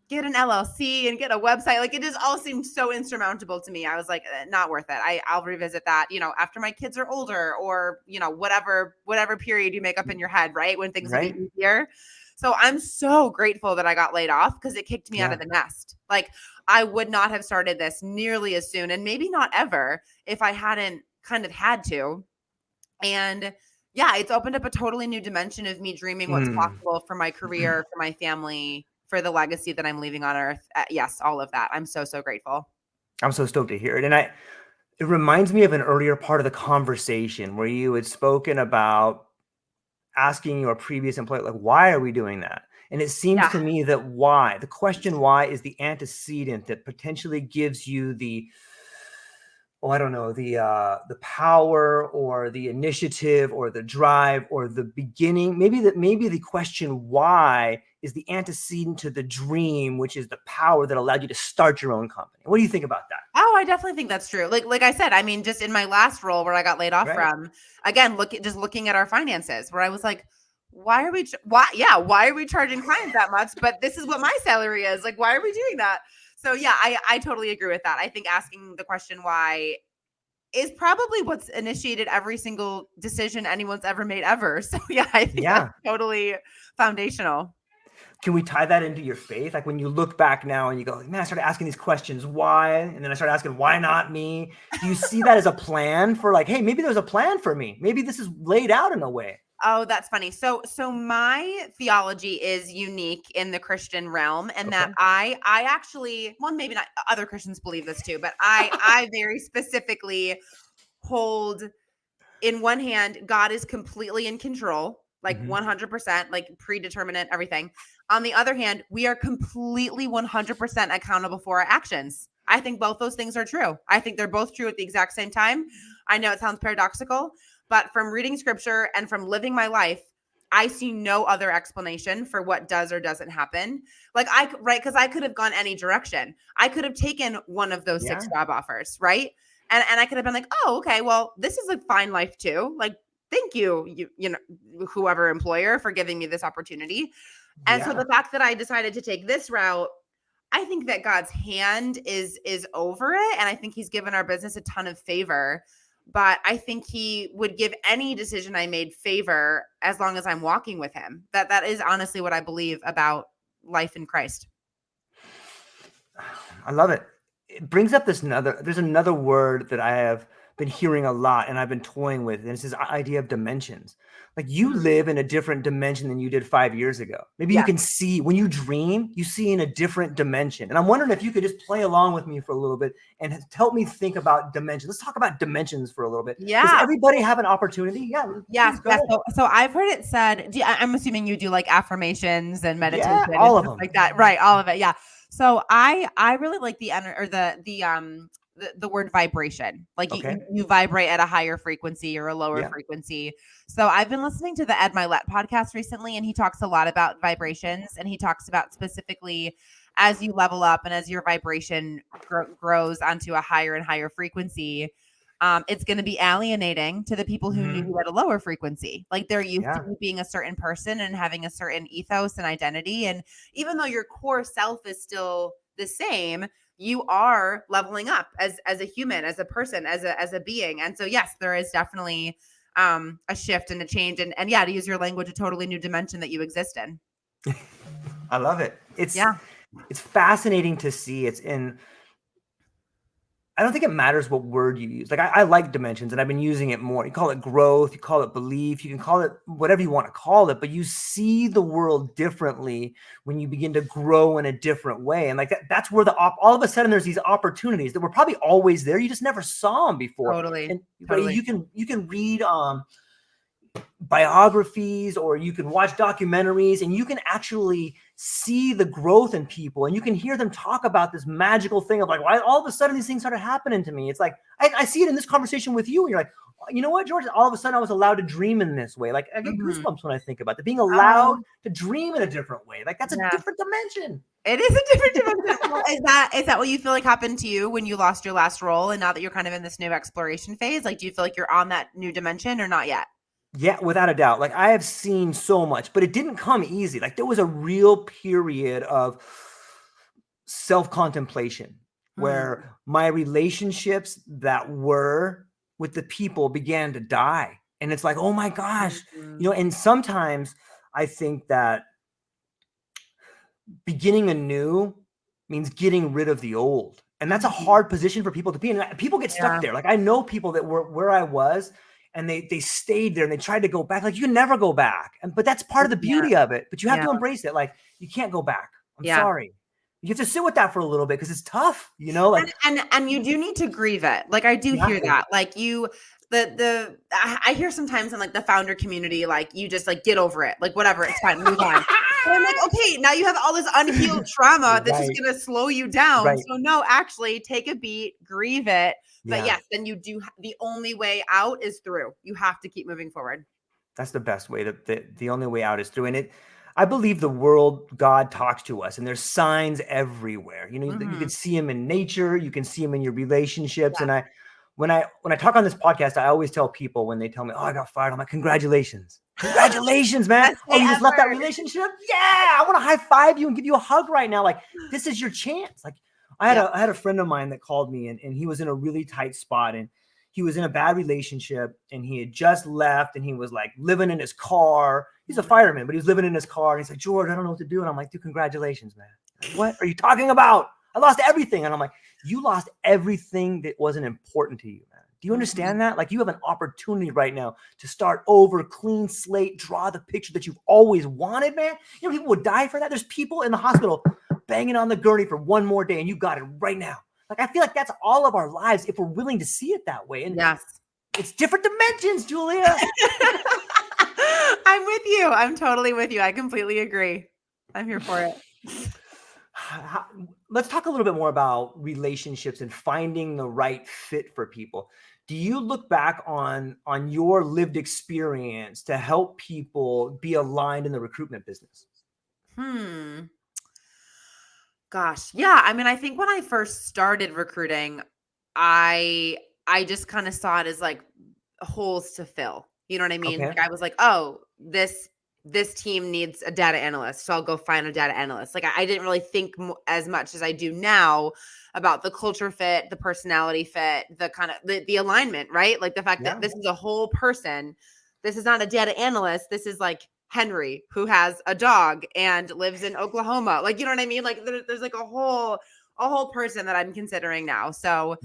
get an LLC and get a website. Like it just all seemed so insurmountable to me. I was like, not worth it. I'll revisit that, you know, after my kids are older, or, you know, whatever period you make up in your head, right? When things will be easier. So I'm so grateful that I got laid off, because it kicked me out of the nest. Like I would not have started this nearly as soon, and maybe not ever, if I hadn't kind of had to. And yeah, it's opened up a totally new dimension of me dreaming what's possible for my career, for my family, for the legacy that I'm leaving on earth. Yes, all of that. I'm so grateful. I'm so stoked to hear it. And it reminds me of an earlier part of the conversation where you had spoken about asking your previous employer, like, why are we doing that? And it seems to me that the question why is the antecedent that potentially gives you the power or the initiative or the drive or the beginning. Maybe the question why is the antecedent to the dream, which is the power that allowed you to start your own company. What do you think about that? Oh, I definitely think that's true. Like I said, I mean, just in my last role where I got laid off from, again, looking at our finances, where I was like, why are we charging clients that much? But this is what my salary is. Like, why are we doing that? So yeah, I totally agree with that. I think asking the question why is probably what's initiated every single decision anyone's ever made ever. So yeah, I think that's totally foundational. Can we tie that into your faith? Like when you look back now and you go, man, I started asking these questions, why? And then I started asking, why not me? Do you see that as a plan for like, hey, maybe there's a plan for me. Maybe this is laid out in a way. Oh, that's funny. So my theology is unique in the Christian realm, and that I actually, well, maybe not other Christians believe this too, but I very specifically hold, in one hand, God is completely in control, like 100%, like predeterminate everything. On the other hand, we are completely 100% accountable for our actions. I think both those things are true. I think they're both true at the exact same time. I know it sounds paradoxical, but from reading scripture and from living my life, I see no other explanation for what does or doesn't happen. Like because I could have gone any direction. I could have taken one of those 6 job offers, right? And I could have been like, oh, okay, well, this is a fine life too. Like, thank you, you know, whoever employer, for giving me this opportunity. And so the fact that I decided to take this route, I think that God's hand is over it. And I think he's given our business a ton of favor. But I think he would give any decision I made favor as long as I'm walking with him. That is honestly what I believe about life in Christ. I love it. It brings up there's another word that I have been hearing a lot and I've been toying with, and it's this idea of dimensions. Like you live in a different dimension than you did 5 years ago. Maybe you can see when you dream, you see in a different dimension. And I'm wondering if you could just play along with me for a little bit and help me think about dimensions. Let's talk about dimensions for a little bit. Yeah. Does everybody have an opportunity? Yeah. Yes. So I've heard it said, I'm assuming you do like affirmations and meditation, yeah, all and of them like that. Right. All of it. Yeah. So I really like the word vibration. Like you vibrate at a higher frequency or a lower frequency. So I've been listening to the Ed Milet podcast recently, and he talks a lot about vibrations, and he talks about specifically as you level up and as your vibration grows onto a higher and higher frequency, it's going to be alienating to the people who knew you at a lower frequency. Like they're used to you being a certain person and having a certain ethos and identity. And even though your core self is still the same, you are leveling up as a human, as a person, as a being. And so, yes, there is definitely a shift and a change. And to use your language, a totally new dimension that you exist in. I love it. It's fascinating to see. I don't think it matters what word you use. Like I like dimensions and I've been using it more. You call it growth, you call it belief, you can call it whatever you want to call it, but you see the world differently when you begin to grow in a different way. And like that's where all of a sudden there's these opportunities that were probably always there. You just never saw them before. Totally. But you can read biographies or you can watch documentaries and you can actually see the growth in people and you can hear them talk about this magical thing of like, why all of a sudden these things started happening to me. It's like, I see it in this conversation with you and you're like, you know what, George, all of a sudden I was allowed to dream in this way. Like I get goosebumps when I think about it. Being allowed to dream in a different way. Like that's a different dimension. It is a different dimension. Well, is that what you feel like happened to you when you lost your last role and now that you're kind of in this new exploration phase? Like, do you feel like you're on that new dimension or not yet? Yeah, without a doubt. Like I have seen so much, but it didn't come easy. Like there was a real period of self-contemplation where my relationships that were with the people began to die. And it's like, oh my gosh, and sometimes I think that beginning anew means getting rid of the old. And that's a hard position for people to be in. People get stuck there. Like I know people that were where I was and they stayed there and they tried to go back. Like you can never go back. But that's part of the beauty of it. But you have to embrace it. Like you can't go back. I'm sorry. You have to sit with that for a little bit because it's tough, like and you do need to grieve it. Like I do hear that. Like I hear sometimes in like the founder community, like you just like get over it, like whatever, it's fine, move on. But I'm like, okay, now you have all this unhealed trauma that's just gonna slow you down. So no, actually take a beat, grieve it. But yes, then you do. The only way out is through. You have to keep moving forward. That's the best way. The only way out is through. And I believe the world, God talks to us, and there's signs everywhere. You can see them in nature. You can see them in your relationships. And when I talk on this podcast, I always tell people when they tell me, "Oh, I got fired," I'm like, "Congratulations, congratulations, man! Oh, you just left that relationship? Yeah, I want to high five you and give you a hug right now. Like this is your chance." Like I had a friend of mine that called me and he was in a really tight spot and he was in a bad relationship and he had just left and he was like living in his car. He's a fireman, but he was living in his car. And he's like, "George, I don't know what to do." And I'm like, "Dude, congratulations, man." Like, "What are you talking about? I lost everything." And I'm like, "You lost everything that wasn't important to you, man. Do you understand that? Like you have an opportunity right now to start over, clean slate, draw the picture that you've always wanted, man." People would die for that. There's people in the hospital banging on the gurney for one more day and you got it right now. Like, I feel like that's all of our lives if we're willing to see it that way. And it's different dimensions, Julia. I'm with you. I'm totally with you. I completely agree. I'm here for it. Let's talk a little bit more about relationships and finding the right fit for people. Do you look back on your lived experience to help people be aligned in the recruitment business? Gosh. Yeah. I mean, I think when I first started recruiting, I just kind of saw it as like holes to fill. You know what I mean? Okay. Like I was like, oh, this this team needs a data analyst, so I'll go find a data analyst. Like I didn't really think as much as I do now about the culture fit, the personality fit, the kind of the alignment, right? Like the fact that this is a whole person. This is not a data analyst. This is like Henry, who has a dog and lives in Oklahoma. Like, you know what I mean? Like there's like a whole person that I'm considering now. So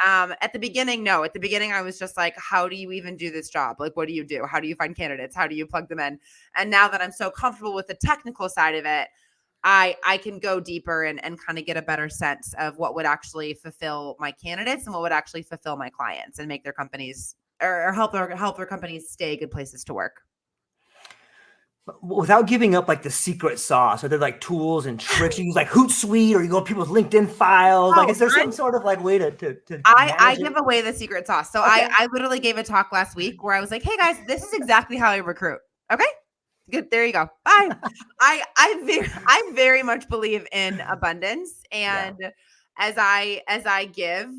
at the beginning, I was just like, how do you even do this job? Like, what do you do? How do you find candidates? How do you plug them in? And now that I'm so comfortable with the technical side of it, I can go deeper and kind of get a better sense of what would actually fulfill my candidates and what would actually fulfill my clients and make their companies or help their companies stay good places to work. Without giving up like the secret sauce, are there like tools and tricks? You use like Hootsuite, or you go to people's LinkedIn files? Like, is there some sort of like way to I give away the secret sauce. So okay. I literally gave a talk last week where I was like, hey guys, this is exactly how I recruit. Okay, good. There you go. Bye. I very much believe in abundance. And as I give,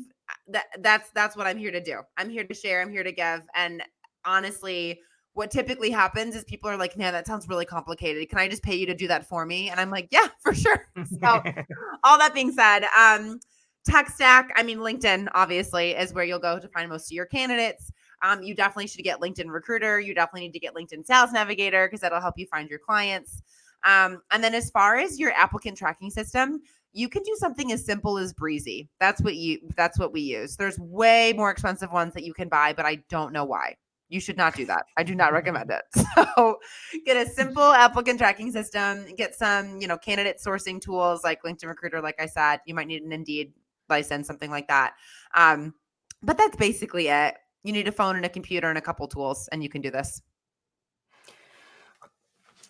that's what I'm here to do. I'm here to share. I'm here to give. And honestly, what typically happens is people are like, man, that sounds really complicated. Can I just pay you to do that for me? And I'm like, yeah, for sure. So all that being said, tech stack, I mean, LinkedIn obviously is where you'll go to find most of your candidates. You definitely should get LinkedIn Recruiter. You definitely need to get LinkedIn Sales Navigator because that'll help you find your clients. And then as far as your applicant tracking system, you can do something as simple as Breezy. That's what we use. There's way more expensive ones that you can buy, but I don't know why. You should not do that. I do not recommend it. So get a simple applicant tracking system, get some, candidate sourcing tools like LinkedIn Recruiter. Like I said, you might need an Indeed license, something like that. But that's basically it. You need a phone and a computer and a couple tools, and you can do this.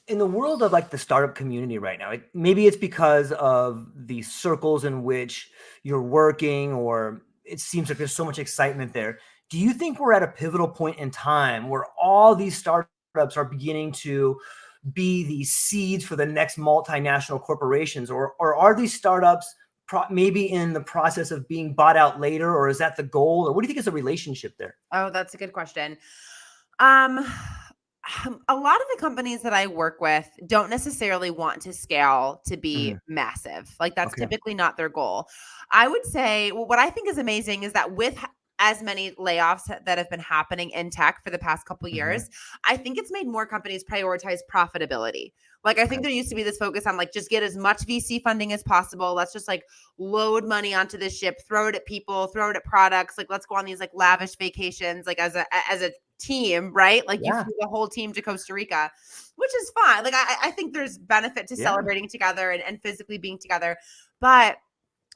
In the world of like the startup community right now, maybe it's because of the circles in which you're working, or it seems like there's so much excitement there. Do you think we're at a pivotal point in time where all these startups are beginning to be the seeds for the next multinational corporations, or are these startups maybe in the process of being bought out later, or is that the goal? Or what do you think is the relationship there? Oh, that's a good question. A lot of the companies that I work with don't necessarily want to scale to be massive. Like that's typically not their goal. I would say, what I think is amazing is that with as many layoffs that have been happening in tech for the past couple of years, I think it's made more companies prioritize profitability. Like, I think there used to be this focus on like, just get as much VC funding as possible. Let's just like load money onto the ship, throw it at people, throw it at products. Like, let's go on these like lavish vacations, like as a team, right? Like you flew the whole team to Costa Rica, which is fine. Like, I think there's benefit to celebrating together and physically being together. But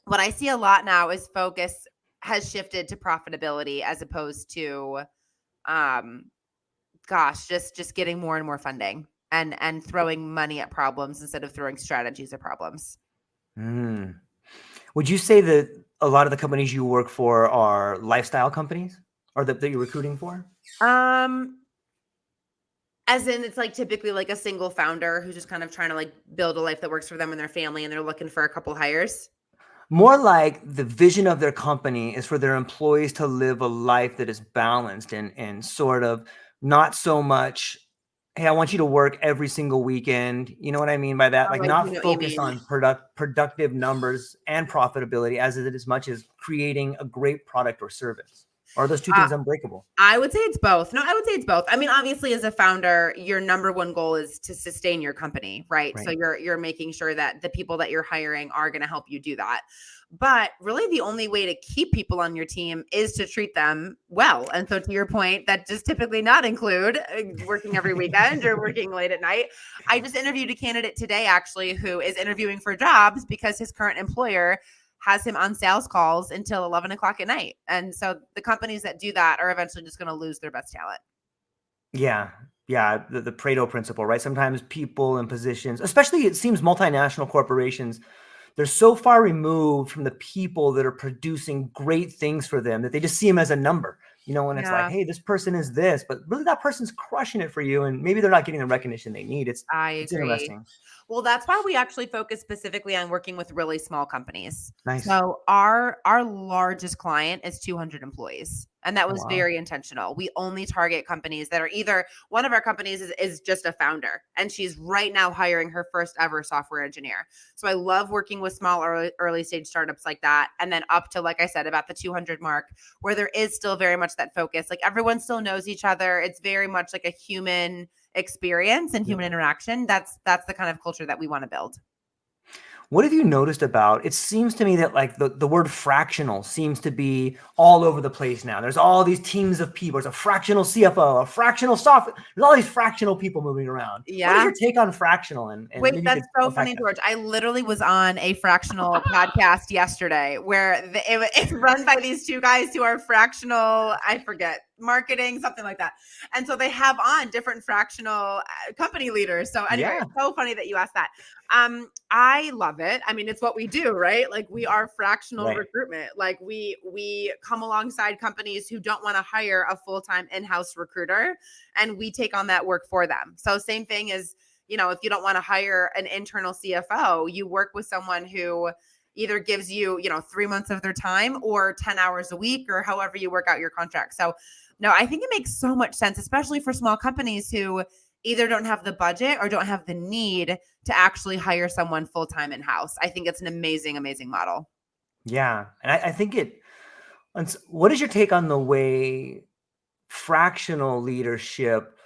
what I see a lot now is focus has shifted to profitability as opposed to, just getting more and more funding and throwing money at problems instead of throwing strategies at problems. Would you say that a lot of the companies you work for are lifestyle companies, or that you're recruiting for? As in, it's like typically like a single founder who's just kind of trying to like build a life that works for them and their family, and they're looking for a couple hires. More like the vision of their company is for their employees to live a life that is balanced and sort of not so much, hey, I want you to work every single weekend. You know what I mean by that? Like not focused on productive numbers and profitability as much as creating a great product or service. Or are those two things unbreakable? I would say it's both. No, I would say it's both. I mean, obviously, as a founder, your number one goal is to sustain your company, right? So you're making sure that the people that you're hiring are going to help you do that. But really, the only way to keep people on your team is to treat them well. And so, to your point, that just typically not include working every weekend or working late at night. I just interviewed a candidate today, actually, who is interviewing for jobs because his current employer has him on sales calls until 11 o'clock at night. And so the companies that do that are eventually just going to lose their best talent. Yeah. The Pareto principle, right? Sometimes people in positions, especially it seems multinational corporations, they're so far removed from the people that are producing great things for them that they just see them as a number, and it's like, hey, this person is this, but really that person's crushing it for you. And maybe they're not getting the recognition they need. It's interesting. Well, that's why we actually focus specifically on working with really small companies. Nice. So our largest client is 200 employees. And that Oh, was wow. very intentional. We only target companies that are either one of our companies is just a founder and she's right now hiring her first ever software engineer. So I love working with small early stage startups like that. And then up to, like I said, about the 200 mark where there is still very much that focus. Like everyone still knows each other. It's very much like a human experience and human interaction. That's the kind of culture that we want to build. What have you noticed about, it seems to me that like the word fractional seems to be all over the place now. There's all these teams of people. There's a fractional CFO, a fractional software. There's all these fractional people moving around. Yeah. What is your take on fractional? And Wait, maybe that's so funny, George. I literally was on a fractional podcast yesterday where it's run by these two guys who are fractional, I forget, marketing, something like that. And so they have on different fractional company leaders. So anyway, It's so funny that you asked that. I love it. I mean, it's what we do, right? Like we are fractional recruitment. Like we come alongside companies who don't want to hire a full-time in-house recruiter and we take on that work for them. So same thing as, if you don't want to hire an internal CFO, you work with someone who either gives you, 3 months of their time or 10 hours a week or however you work out your contract. So no, I think it makes so much sense, especially for small companies who either don't have the budget or don't have the need to actually hire someone full-time in-house. I think it's an amazing, amazing model. Yeah. And I think what is your take on the way fractional leadership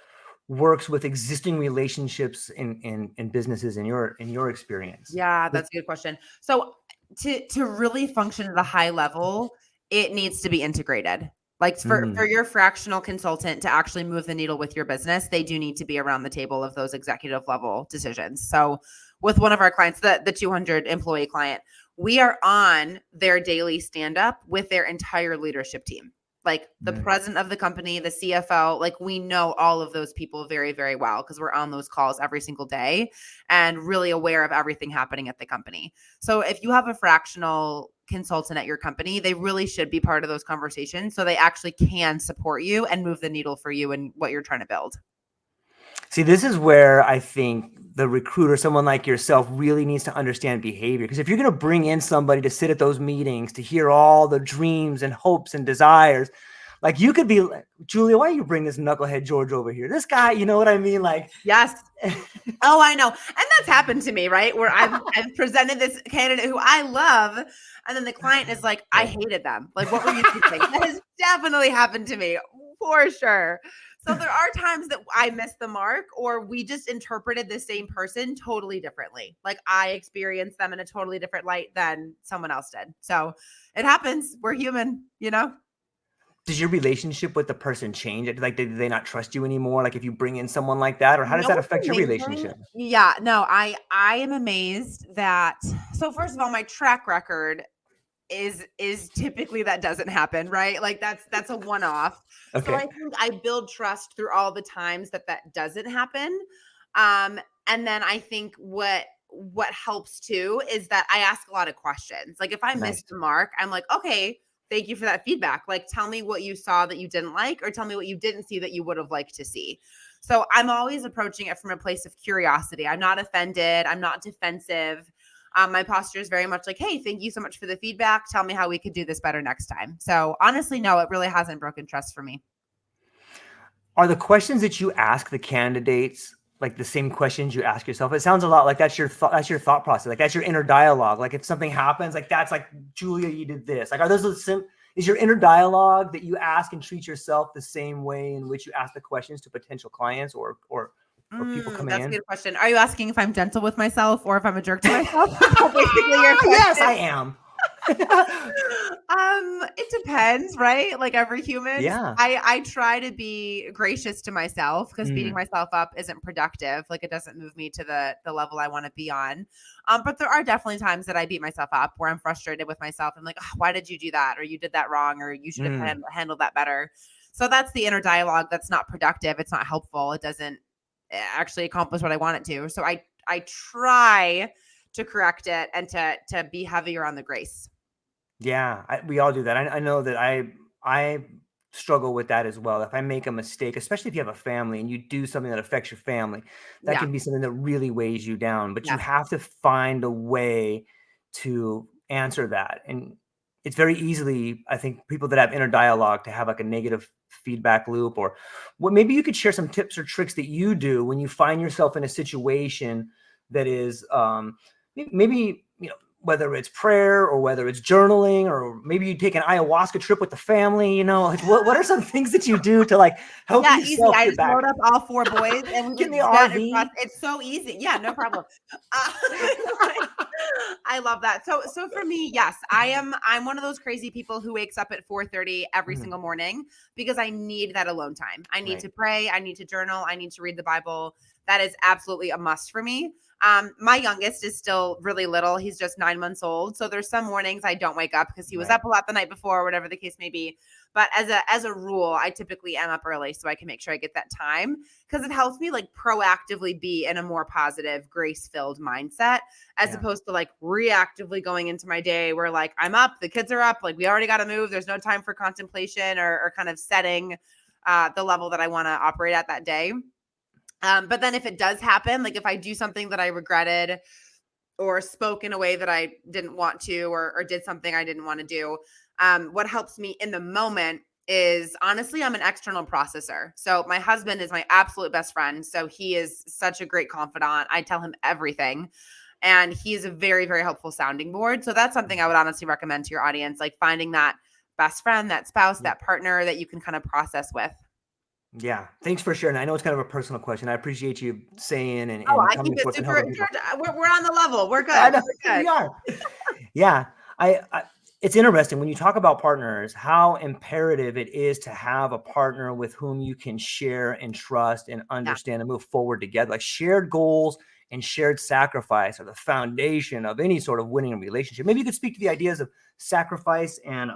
works with existing relationships in businesses in your experience? Yeah, that's a good question. So to really function at a high level, it needs to be integrated. Like for your fractional consultant to actually move the needle with your business, they do need to be around the table of those executive level decisions. So with one of our clients, the 200 employee client, we are on their daily stand-up with their entire leadership team. Like the president of the company, the CFO, like we know all of those people very, very well because we're on those calls every single day and really aware of everything happening at the company. So if you have a fractional consultant at your company, they really should be part of those conversations so they actually can support you and move the needle for you and what you're trying to build. See, this is where I think the recruiter, someone like yourself, really needs to understand behavior. Because if you're going to bring in somebody to sit at those meetings, to hear all the dreams and hopes and desires, like you could be like, Julia, why you bring this knucklehead George over here? This guy, you know what I mean? Like, yes. Oh, I know. And that's happened to me, right? Where I've presented this candidate who I love. And then the client is like, I hated them. Like, what were you thinking? That has definitely happened to me for sure. So there are times that I missed the mark or we just interpreted the same person totally differently. Like I experienced them in a totally different light than someone else did. So it happens. We're human, Does your relationship with the person change? Like, did they not trust you anymore? Like if you bring in someone like that, or how does that affect your relationship? Yeah, no, I am amazed that, so first of all, my track record is typically that doesn't happen, right? Like that's a one-off. Okay. So I think I build trust through all the times that doesn't happen. And then I think what helps too is that I ask a lot of questions. Like if I missed the mark, I'm like, okay, thank you for that feedback. Like tell me what you saw that you didn't like, or tell me what you didn't see that you would have liked to see. So I'm always approaching it from a place of curiosity. I'm not offended. I'm not defensive. My posture is very much like, hey, thank you so much for the feedback. Tell me how we could do this better next time. So honestly, no, it really hasn't broken trust for me. Are the questions that you ask the candidates like the same questions you ask yourself? It sounds a lot like that's your thought process. Like that's your inner dialogue. Like if something happens, like that's like, Julia, you did this. Like are those is your inner dialogue that you ask and treat yourself the same way in which you ask the questions to potential clients or people coming in? That's a good question. Are you asking if I'm gentle with myself or if I'm a jerk to myself? Basically your question. Yes, I am. It depends, right? Like every human. Yeah. I try to be gracious to myself because beating myself up isn't productive. Like it doesn't move me to the level I want to be on. But there are definitely times that I beat myself up where I'm frustrated with myself. I'm like, oh, why did you do that? Or you did that wrong, or you should have handled that better. So that's the inner dialogue that's not productive. It's not helpful. It doesn't actually accomplish what I want it to. So I try to correct it and to be heavier on the grace. Yeah, we all do that. I know that I struggle with that as well. If I make a mistake, especially if you have a family and you do something that affects your family, that can be something that really weighs you down. But you have to find a way to answer that. And it's very easily, I think, people that have inner dialogue to have like a negative feedback loop. Or what, maybe you could share some tips or tricks that you do when you find yourself in a situation that is maybe, whether it's prayer or whether it's journaling, or maybe you take an ayahuasca trip with the family, like what are some things that you do to like help Easy. yourself I get just back? load up all 4 boys and we Get in the jet RV. across. It's so easy. Yeah, no problem. I love that. So for me, yes, I'm one of those crazy people who wakes up at 4:30 every single morning because I need that alone time. I need to pray. I need to journal. I need to read the Bible. That is absolutely a must for me. My youngest is still really little. He's just 9 months old. So there's some mornings I don't wake up because he was up a lot the night before, whatever the case may be. But as a rule, I typically am up early so I can make sure I get that time, because it helps me like proactively be in a more positive, grace-filled mindset, as opposed to like reactively going into my day where like I'm up, the kids are up, like we already got to move. There's no time for contemplation or kind of setting the level that I want to operate at that day. But then if it does happen, like if I do something that I regretted or spoke in a way that I didn't want to, or did something I didn't want to do, what helps me in the moment is, honestly, I'm an external processor. So my husband is my absolute best friend. So he is such a great confidant. I tell him everything. And he's a very, very helpful sounding board. So that's something I would honestly recommend to your audience, like finding that best friend, that spouse, that partner that you can kind of process with. Yeah. Thanks for sharing. I know it's kind of a personal question. I appreciate you saying and I coming keep it forth and super. helping people. We're on the level. We're good. I know, We're good. we are. Yeah. It's interesting when you talk about partners, how imperative it is to have a partner with whom you can share and trust and understand and move forward together. Like shared goals and shared sacrifice are the foundation of any sort of winning relationship. Maybe you could speak to the ideas of sacrifice and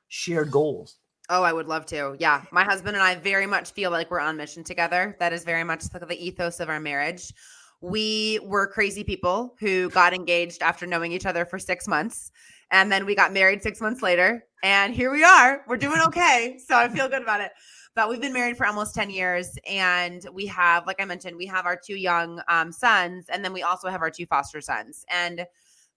shared goals. Oh, I would love to. Yeah. My husband and I very much feel like we're on mission together. That is very much the ethos of our marriage. We were crazy people who got engaged after knowing each other for 6 months. And then we got married 6 months later. And here we are. We're doing okay. So I feel good about it. But we've been married for almost 10 years. And we have, like I mentioned, we have our 2 young sons. And then we also have our 2 foster sons. And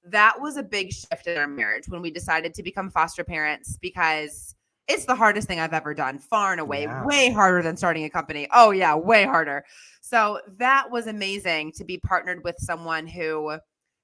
that was a big shift in our marriage when we decided to become foster parents, because it's the hardest thing I've ever done, far and away, way harder than starting a company. Oh yeah, way harder. So that was amazing to be partnered with someone who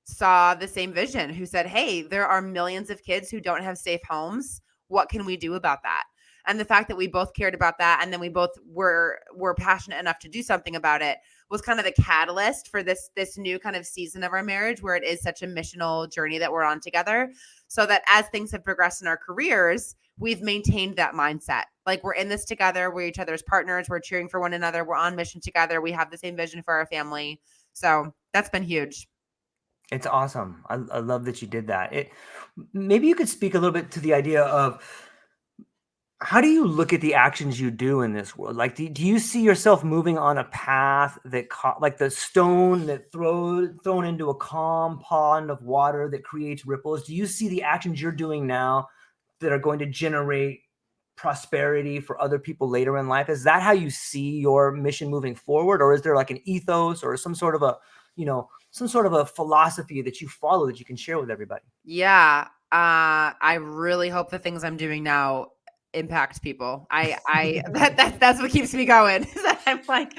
saw the same vision, who said, hey, there are millions of kids who don't have safe homes. What can we do about that? And the fact that we both cared about that, and then we both were passionate enough to do something about it, was kind of the catalyst for this new kind of season of our marriage, where it is such a missional journey that we're on together. So that as things have progressed in our careers, we've maintained that mindset. Like, we're in this together. We're each other's partners. We're cheering for one another. We're on mission together. We have the same vision for our family. So that's been huge. It's awesome. I love that you did that. Maybe you could speak a little bit to the idea of, how do you look at the actions you do in this world? Like, do you see yourself moving on a path that, like the stone that thrown into a calm pond of water that creates ripples? Do you see the actions you're doing now that are going to generate prosperity for other people later in life? Is that how you see your mission moving forward? Or is there like an ethos or some sort of a philosophy that you follow that you can share with everybody? Yeah. I really hope the things I'm doing now impact people. That's what keeps me going. I'm like,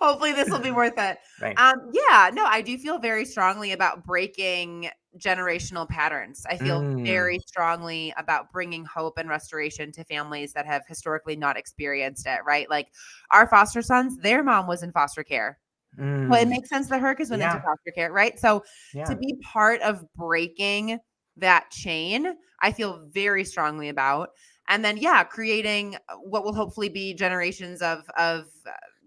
hopefully this will be worth it. Right. I do feel very strongly about breaking generational patterns. I feel very strongly about bringing hope and restoration to families that have historically not experienced it, right? Like our foster sons, their mom was in foster care. Well, it makes sense that her kids went into foster care, right? So to be part of breaking that chain, I feel very strongly about. And then, creating what will hopefully be generations of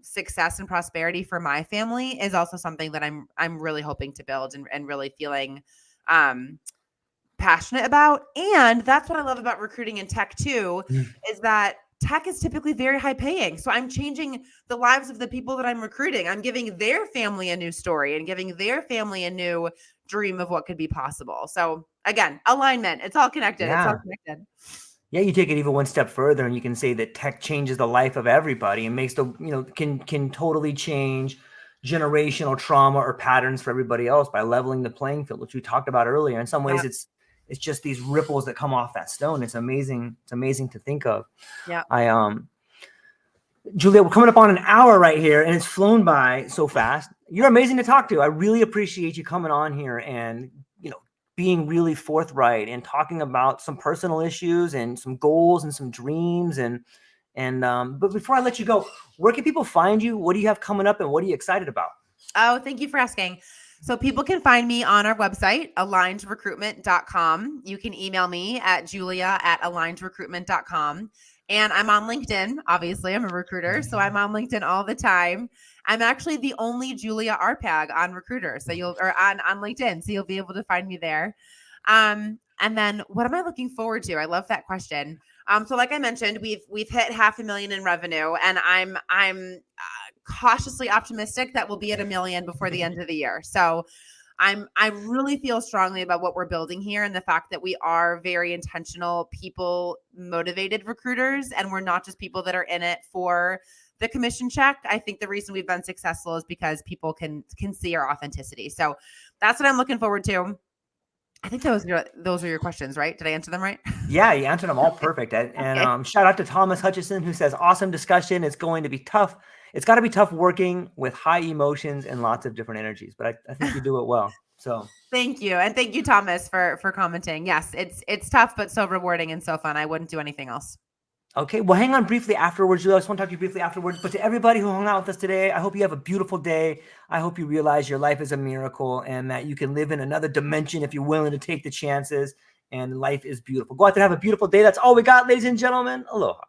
success and prosperity for my family is also something that I'm really hoping to build and really feeling passionate about. And that's what I love about recruiting in tech too, is that tech is typically very high paying. So I'm changing the lives of the people that I'm recruiting. I'm giving their family a new story and giving their family a new dream of what could be possible. So again, alignment, it's all connected. Yeah. It's all connected. Yeah, you take it even one step further and you can say that tech changes the life of everybody and makes can totally change generational trauma or patterns for everybody else by leveling the playing field, which we talked about earlier. In some ways, it's just these ripples that come off that stone. It's amazing. It's amazing to think of. Yeah. Julia, we're coming up on an hour right here, and it's flown by so fast. You're amazing to talk to. I really appreciate you coming on here and, being really forthright and talking about some personal issues and some goals and some dreams. But before I let you go, where can people find you? What do you have coming up and what are you excited about? Oh, thank you for asking. So people can find me on our website, alignedrecruitment.com. You can email me at julia@alignedrecruitment.com. And I'm on LinkedIn. Obviously, I'm a recruiter, so I'm on LinkedIn all the time. I'm actually the only Julia Arpag on Recruiter, on LinkedIn, so you'll be able to find me there. And then, what am I looking forward to? I love that question. So, like I mentioned, we've hit $500,000 in revenue, and I'm cautiously optimistic that we'll be at $1 million before the end of the year. So, I really feel strongly about what we're building here and the fact that we are very intentional, people motivated recruiters, and we're not just people that are in it for the commission check. I think the reason we've been successful is because people can see our authenticity. So that's what I'm looking forward to. I think those are your questions, right? Did I answer them right? Yeah, you answered them all perfect. And shout out to Thomas Hutchison, who says, awesome discussion. It's going to be tough. It's got to be tough working with high emotions and lots of different energies, but I think you do it well. So thank you. And thank you, Thomas, for commenting. Yes, it's tough, but so rewarding and so fun. I wouldn't do anything else. Okay, well, hang on briefly afterwards, Julia. I just want to talk to you briefly afterwards. But to everybody who hung out with us today, I hope you have a beautiful day. I hope you realize your life is a miracle and that you can live in another dimension if you're willing to take the chances. And life is beautiful. Go out there and have a beautiful day. That's all we got, ladies and gentlemen. Aloha.